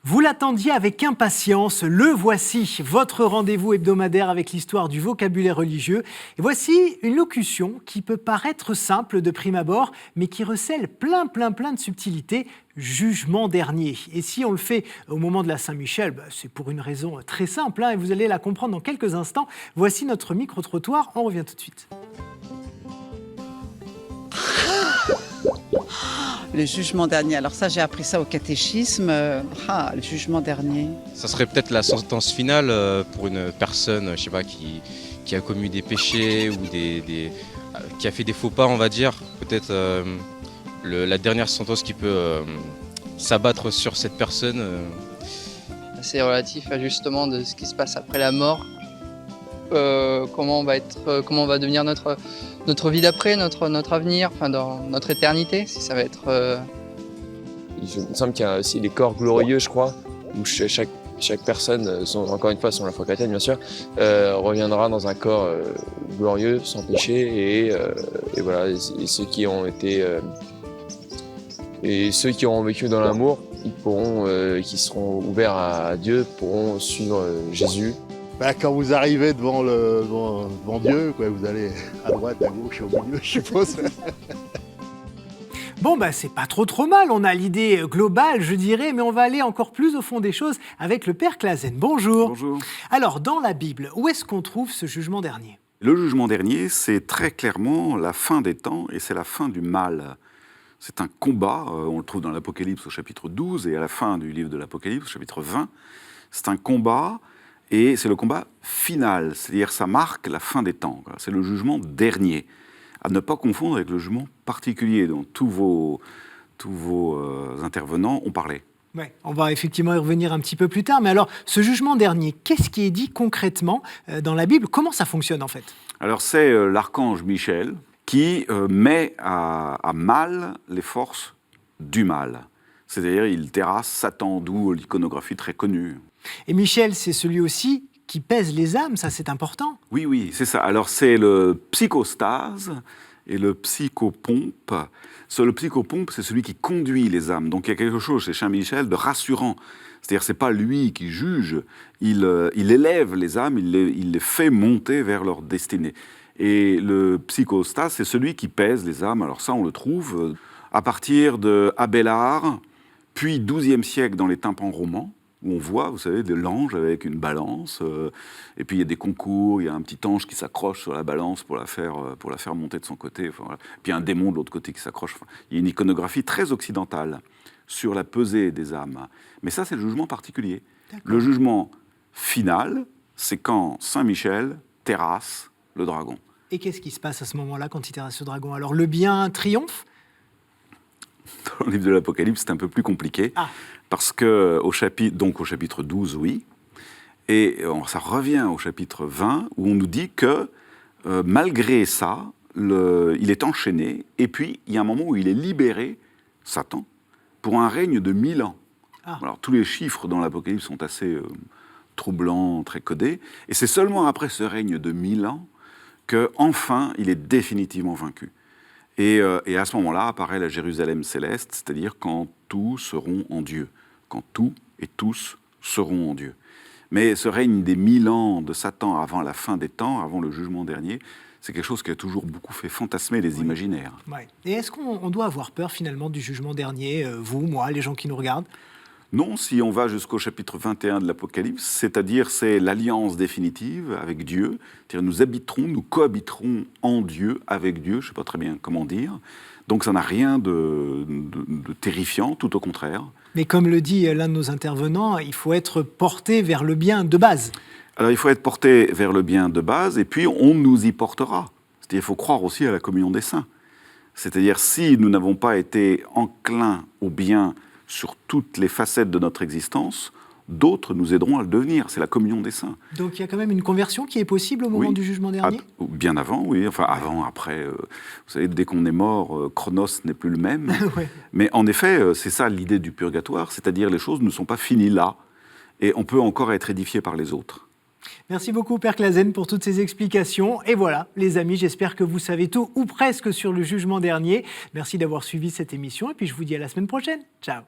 Vous l'attendiez avec impatience, le voici, votre rendez-vous hebdomadaire avec l'histoire du vocabulaire religieux. Et voici une locution qui peut paraître simple de prime abord, mais qui recèle plein de subtilités. Jugement dernier. Et si on le fait au moment de la Saint-Michel, c'est pour une raison très simple, et vous allez la comprendre dans quelques instants. Voici notre micro-trottoir, on revient tout de suite. Le jugement dernier. Alors ça, j'ai appris ça au catéchisme. Le jugement dernier. Ça serait peut-être la sentence finale pour une personne, je sais pas, qui a commis des péchés ou qui a fait des faux pas, on va dire. Peut-être la dernière sentence qui peut s'abattre sur cette personne. C'est relatif à justement de ce qui se passe après la mort. Comment on va devenir notre vie d'après, notre avenir, enfin dans notre éternité, si ça va être. Il me semble qu'il y a aussi les corps glorieux, je crois, où chaque personne, encore une fois, selon la foi chrétienne bien sûr, reviendra dans un corps glorieux, sans péché, et voilà. Et ceux qui ont été qui auront vécu dans l'amour, qui seront ouverts à Dieu, pourront suivre Jésus. Quand vous arrivez devant Dieu, vous allez à droite, à gauche, au milieu, je suppose. Bon, c'est pas trop mal, on a l'idée globale, je dirais, mais on va aller encore plus au fond des choses avec le Père Clasen. Bonjour. Bonjour. Alors, dans la Bible, où est-ce qu'on trouve ce jugement dernier ? Le jugement dernier, c'est très clairement la fin des temps et c'est la fin du mal. C'est un combat, on le trouve dans l'Apocalypse au chapitre 12 et à la fin du livre de l'Apocalypse au chapitre 20. C'est un combat et c'est le combat final, c'est-à-dire ça marque la fin des temps. C'est le jugement dernier, à ne pas confondre avec le jugement particulier dont tous vos intervenants ont parlé. Ouais, on va effectivement y revenir un petit peu plus tard, mais alors ce jugement dernier, qu'est-ce qui est dit concrètement dans la Bible ? Comment ça fonctionne en fait ? Alors c'est l'archange Michel qui met à mal les forces du mal. C'est-à-dire il terrasse Satan, d'où l'iconographie très connue. Et Michel, c'est celui aussi qui pèse les âmes, ça c'est important. Oui, c'est ça. Alors c'est le psychostase et le psychopompe. Le psychopompe, c'est celui qui conduit les âmes. Donc il y a quelque chose chez Saint Michel de rassurant. C'est-à-dire c'est pas lui qui juge, il élève les âmes, il les fait monter vers leur destinée. Et le psychostase, c'est celui qui pèse les âmes. Alors ça, on le trouve à partir de Abélard, puis XIIe siècle dans les tympans romans, où on voit, vous savez, de l'ange avec une balance, et puis il y a des concours, il y a un petit ange qui s'accroche sur la balance pour la faire monter de son côté, voilà. Puis il y a un démon de l'autre côté qui s'accroche. Il y a une iconographie très occidentale sur la pesée des âmes. Mais ça, c'est le jugement particulier. D'accord. Le jugement final, c'est quand Saint-Michel terrasse le dragon. Et qu'est-ce qui se passe à ce moment-là quand il terrasse le dragon ? Alors le bien triomphe ? Dans le livre de l'Apocalypse, c'est un peu plus compliqué. Parce qu'au chapitre 12, oui. Et ça revient au chapitre 20, où on nous dit que malgré ça, il est enchaîné. Et puis, il y a un moment où il est libéré, Satan, pour un règne de 1000 ans. Alors, tous les chiffres dans l'Apocalypse sont assez troublants, très codés. Et c'est seulement après ce règne de 1000 ans qu'enfin, il est définitivement vaincu. Et à ce moment-là apparaît la Jérusalem céleste, c'est-à-dire quand tous seront en Dieu. Quand tout et tous seront en Dieu. Mais ce règne des 1000 ans de Satan avant la fin des temps, avant le jugement dernier, c'est quelque chose qui a toujours beaucoup fait fantasmer les imaginaires. Ouais. Et est-ce qu'on doit avoir peur finalement du jugement dernier, vous, moi, les gens qui nous regardent ? Non, si on va jusqu'au chapitre 21 de l'Apocalypse, c'est-à-dire c'est l'alliance définitive avec Dieu, c'est-à-dire nous cohabiterons en Dieu, avec Dieu, je ne sais pas très bien comment dire, donc ça n'a rien de terrifiant, tout au contraire. Mais comme le dit l'un de nos intervenants, il faut être porté vers le bien de base. Alors il faut être porté vers le bien de base, et puis on nous y portera. C'est-à-dire qu'il faut croire aussi à la communion des saints. C'est-à-dire si nous n'avons pas été enclins au bien sur toutes les facettes de notre existence, d'autres nous aideront à le devenir. C'est la communion des saints. Donc il y a quand même une conversion qui est possible au moment du jugement dernier ? Bien avant, oui. Enfin, avant, après. Vous savez, dès qu'on est mort, Chronos n'est plus le même. Ouais. Mais en effet, c'est ça l'idée du purgatoire, c'est-à-dire les choses ne sont pas finies là, et on peut encore être édifié par les autres. Merci beaucoup, Père Clasen, pour toutes ces explications. Et voilà, les amis, j'espère que vous savez tout, ou presque, sur le jugement dernier. Merci d'avoir suivi cette émission, et puis je vous dis à la semaine prochaine. Ciao.